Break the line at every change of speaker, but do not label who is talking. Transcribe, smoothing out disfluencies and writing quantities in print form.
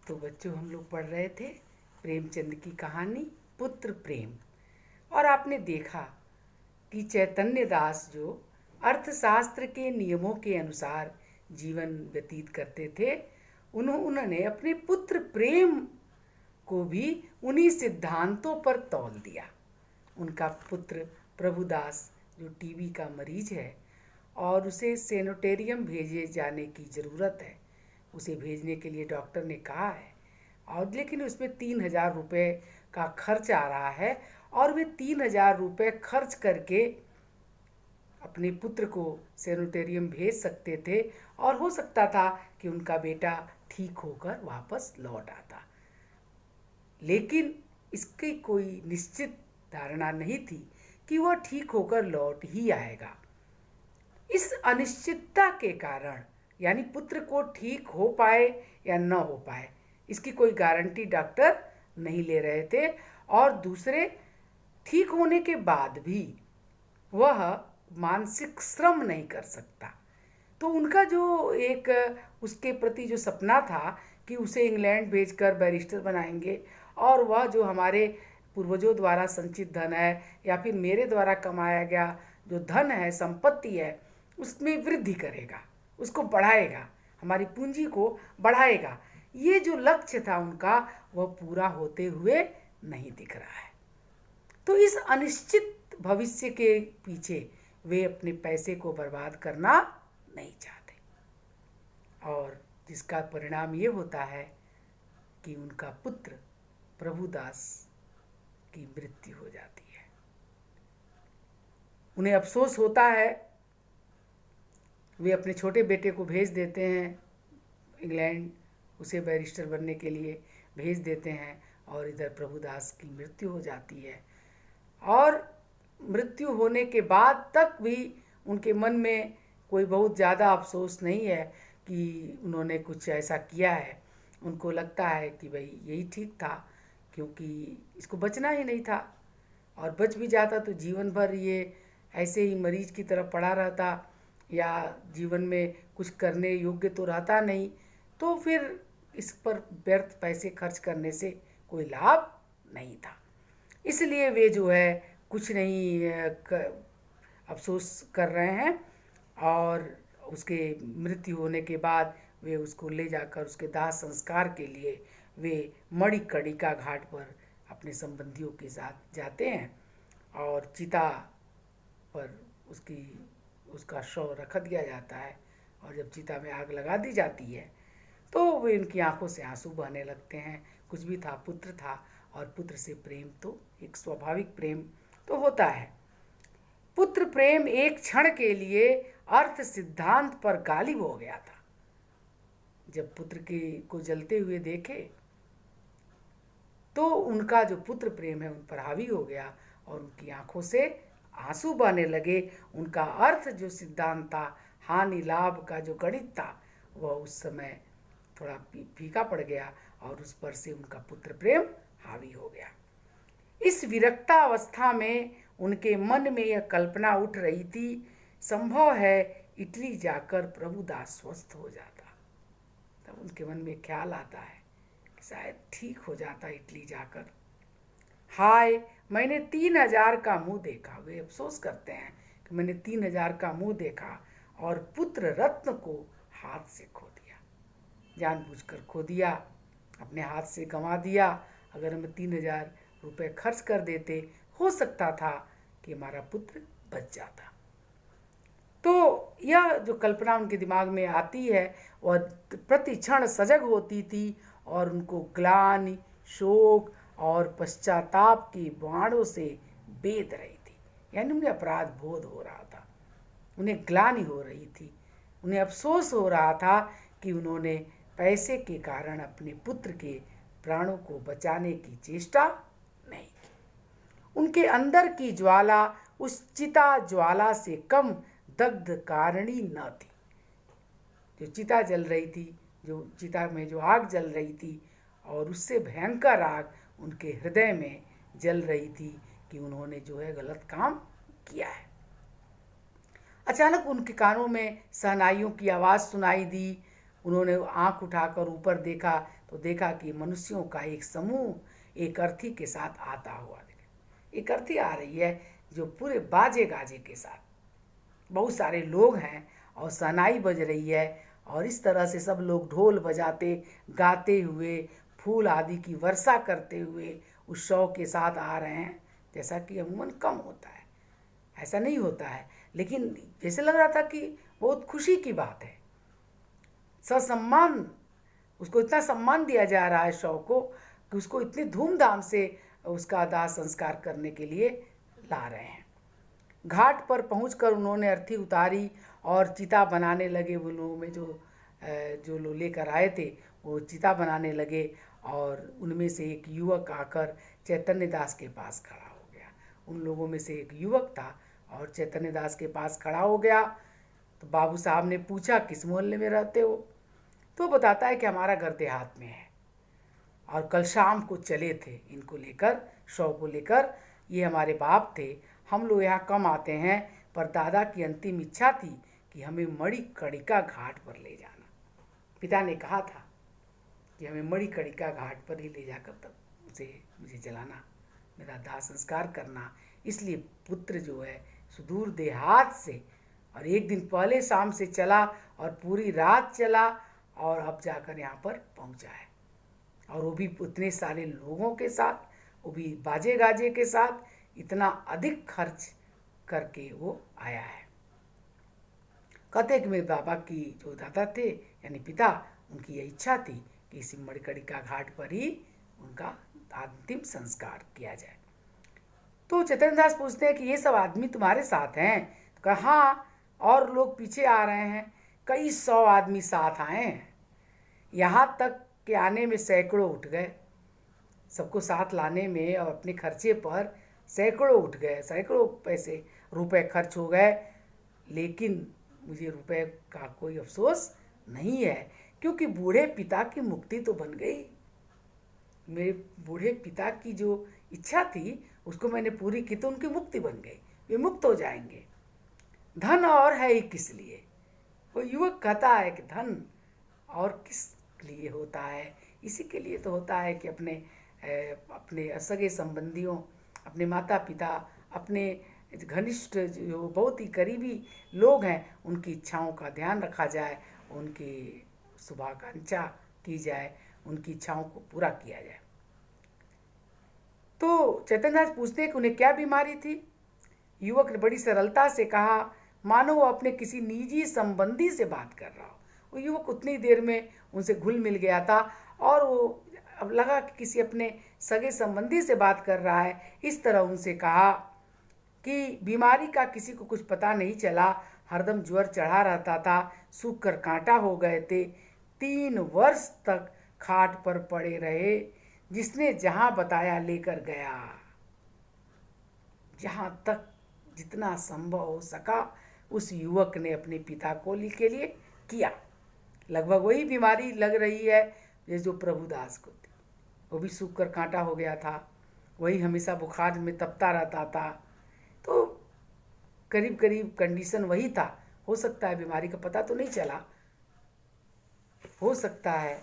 तो बच्चों, हम लोग पढ़ रहे थे प्रेमचंद की कहानी पुत्र प्रेम। और आपने देखा कि चैतन्य दास जो अर्थशास्त्र के नियमों के अनुसार जीवन व्यतीत करते थे, उन्होंने अपने पुत्र प्रेम को भी उन्हीं सिद्धांतों पर तौल दिया। उनका पुत्र प्रभुदास जो टीबी का मरीज है और उसे सेनेटोरियम भेजे जाने की ज़रूरत है, उसे भेजने के लिए डॉक्टर ने कहा है, और लेकिन उसमें 3,000 रुपये का खर्च आ रहा है, और वे 3,000 रुपये खर्च करके अपने पुत्र को सेनेटोरियम भेज सकते थे और हो सकता था कि उनका बेटा ठीक होकर वापस लौट आता। लेकिन इसकी कोई निश्चित धारणा नहीं थी कि वह ठीक होकर लौट ही आएगा। इस अनिश्चितता के कारण, यानी पुत्र को ठीक हो पाए या न हो पाए, इसकी कोई गारंटी डॉक्टर नहीं ले रहे थे, और दूसरे, ठीक होने के बाद भी वह मानसिक श्रम नहीं कर सकता। तो उनका जो एक उसके प्रति जो सपना था कि उसे इंग्लैंड भेजकर बैरिस्टर बनाएंगे, और वह जो हमारे पूर्वजों द्वारा संचित धन है या फिर मेरे द्वारा कमाया गया जो धन है, संपत्ति है, उसमें वृद्धि करेगा, उसको बढ़ाएगा, हमारी पूंजी को बढ़ाएगा, ये जो लक्ष्य था उनका, वह पूरा होते हुए नहीं दिख रहा है। तो इस अनिश्चित भविष्य के पीछे वे अपने पैसे को बर्बाद करना नहीं चाहते, और जिसका परिणाम ये होता है कि उनका पुत्र प्रभुदास की मृत्यु हो जाती है। उन्हें अफसोस होता है, वे अपने छोटे बेटे को भेज देते हैं इंग्लैंड, उसे बैरिस्टर बनने के लिए भेज देते हैं, और इधर प्रभुदास की मृत्यु हो जाती है। और मृत्यु होने के बाद तक भी उनके मन में कोई बहुत ज़्यादा अफसोस नहीं है कि उन्होंने कुछ ऐसा किया है। उनको लगता है कि भाई यही ठीक था, क्योंकि इसको बचना ही नहीं था, और बच भी जाता तो जीवन भर ये ऐसे ही मरीज की तरह पड़ा रहता, या जीवन में कुछ करने योग्य तो रहता नहीं। तो फिर इस पर व्यर्थ पैसे खर्च करने से कोई लाभ नहीं था। इसलिए वे जो है कुछ नहीं अफसोस कर रहे हैं, और उसके मृत्यु होने के बाद वे उसको ले जाकर उसके दाह संस्कार के लिए वे मणिकर्णिका घाट पर अपने संबंधियों के साथ जाते हैं, और चिता पर उसका शव रख दिया जाता है, और जब चिता में आग लगा दी जाती है तो वे उनकी आंखों से आंसू बहने लगते हैं। कुछ भी था, पुत्र था, और पुत्र से प्रेम तो एक स्वाभाविक प्रेम तो होता है। पुत्र प्रेम एक क्षण के लिए अर्थ सिद्धांत पर गालिब हो गया था। जब पुत्र को जलते हुए देखे तो उनका जो पुत्र प्रेम है उन पर हावी हो गया, और उनकी आंखों से आंसू बहने लगे। उनका अर्थ जो सिद्धांत था, हानि लाभ का जो गणित था, वह उस समय थोड़ा फीका पड़ गया, और उस पर से उनका पुत्र प्रेम हावी हो गया। इस विरक्ता अवस्था में उनके मन में यह कल्पना उठ रही थी, संभव है इटली जाकर प्रभुदास स्वस्थ हो जाता। तब उनके मन में ख्याल आता है कि शायद ठीक हो जाता इटली जाकर। हाय, मैंने 3,000 का मुंह देखा। वे अफसोस करते हैं कि मैंने 3,000 का मुंह देखा और पुत्र रत्न को हाथ से खो दिया, जानबूझकर खो दिया, अपने हाथ से गंवा दिया। अगर हम 3,000 रुपये खर्च कर देते, हो सकता था कि हमारा पुत्र बच जाता। तो यह जो कल्पना उनके दिमाग में आती है, वह प्रति क्षण सजग होती थी, और उनको ग्लानि, शोक और पश्चाताप की बाणों से बेध रही थी। यानी उन्हें अपराध बोध हो रहा था, उन्हें ग्लानि हो रही थी, उन्हें अफसोस हो रहा था कि उन्होंने पैसे के कारण अपने पुत्र के प्राणों को बचाने की चेष्टा नहीं की। उनके अंदर की ज्वाला उस चिता ज्वाला से कम दग्ध कारिणी न थी। जो चिता जल रही थी, जो चिता में जो आग जल रही थी, और उससे भयंकर आग उनके हृदय में जल रही थी कि उन्होंने जो है गलत काम किया है। अचानक उनके कानों में शहनाइयों की आवाज़ सुनाई दी। उन्होंने आंख उठाकर ऊपर देखा तो देखा कि मनुष्यों का एक समूह एक अर्थी के साथ आता हुआ दिखा। एक अर्थी आ रही है जो पूरे बाजे गाजे के साथ, बहुत सारे लोग हैं और शहनाई बज रही है, और इस तरह से सब लोग ढोल बजाते गाते हुए फूल आदि की वर्षा करते हुए उत्सव के साथ आ रहे हैं, जैसा कि अमूमन कम होता है। ऐसा नहीं होता है, लेकिन जैसे लग रहा था कि बहुत खुशी की बात है। ससम्मान, उसको इतना सम्मान दिया जा रहा है शव को कि उसको इतनी धूमधाम से उसका दाह संस्कार करने के लिए ला रहे हैं। घाट पर पहुंचकर उन्होंने अर्थी उतारी और चिता बनाने लगे। वो लोगों में जो लोग लेकर आए थे वो चिता बनाने लगे, और उनमें से एक युवक आकर चैतन्य दास के पास खड़ा हो गया। उन लोगों में से एक युवक था और चैतन्य दास के पास खड़ा हो गया। तो बाबू साहब ने पूछा, किस मोहल्ले में रहते हो? तो बताता है कि हमारा घर देहात में है, और कल शाम को चले थे इनको लेकर, शव को लेकर। ये हमारे बाप थे, हम लोग यहाँ कम आते हैं, पर दादा की अंतिम इच्छा थी कि हमें मणिकर्णिका घाट पर ले जाना। पिता ने कहा था कि हमें मणिकर्णिका घाट पर ही ले जाकर तब मुझे जलाना, मेरा दाह संस्कार करना। इसलिए पुत्र जो है सुदूर देहात से, और एक दिन पहले शाम से चला और पूरी रात चला, और अब जाकर यहाँ पर पहुँचा है, और वो भी उतने सारे लोगों के साथ, वो भी बाजे गाजे के साथ, इतना अधिक खर्च करके वो आया है। कहते हैं कि मेरे बाबा की जो दादा थे यानी पिता, उनकी यह इच्छा थी कि इसी मणिकर्णिका घाट पर ही उनका अंतिम संस्कार किया जाए। तो चैतन्य दास पूछते हैं कि ये सब आदमी तुम्हारे साथ हैं? तो कहा हाँ, और लोग पीछे आ रहे हैं, कई 100 आदमी साथ आए हैं। यहाँ तक के आने में सैकड़ों उठ गए, सबको साथ लाने में और अपने खर्चे पर सैकड़ों उठ गए, सैकड़ों रुपए खर्च हो गए। लेकिन मुझे रुपए का कोई अफसोस नहीं है, क्योंकि बूढ़े पिता की मुक्ति तो बन गई। मेरे बूढ़े पिता की जो इच्छा थी उसको मैंने पूरी की, तो उनकी मुक्ति बन गई, वे मुक्त हो जाएंगे। धन और है ही किस लिए? वो युवक कहता है कि धन और किस लिए होता है? इसी के लिए तो होता है कि अपने सगे संबंधियों, अपने माता पिता, अपने घनिष्ठ जो बहुत ही करीबी लोग हैं, उनकी इच्छाओं का ध्यान रखा जाए, उनकी शुभाकांक्षा की जाए, उनकी इच्छाओं को पूरा किया जाए। तो चैतन्य दास पूछते हैं कि उन्हें क्या बीमारी थी? युवक ने बड़ी सरलता से कहा, मानो वो अपने किसी निजी संबंधी से बात कर रहा हो। वो युवक उतनी देर में उनसे घुल मिल गया था, और वो अब लगा कि किसी अपने सगे संबंधी से बात कर रहा है। इस तरह उनसे कहा कि बीमारी का किसी को कुछ पता नहीं चला, हरदम ज्वर चढ़ा रहता था, सूख कर कांटा हो गए थे, 3 वर्ष तक खाट पर पड़े रहे, जिसने जहाँ बताया लेकर गया। जहाँ तक जितना संभव हो सका उस युवक ने अपने पिता को के लिए किया। लगभग वही बीमारी लग रही है जो प्रभुदास को थी, वो भी सूख कर कांटा हो गया था, वही हमेशा बुखार में तपता रहता था। तो करीब करीब कंडीशन वही था। हो सकता है बीमारी का पता तो नहीं चला, हो सकता है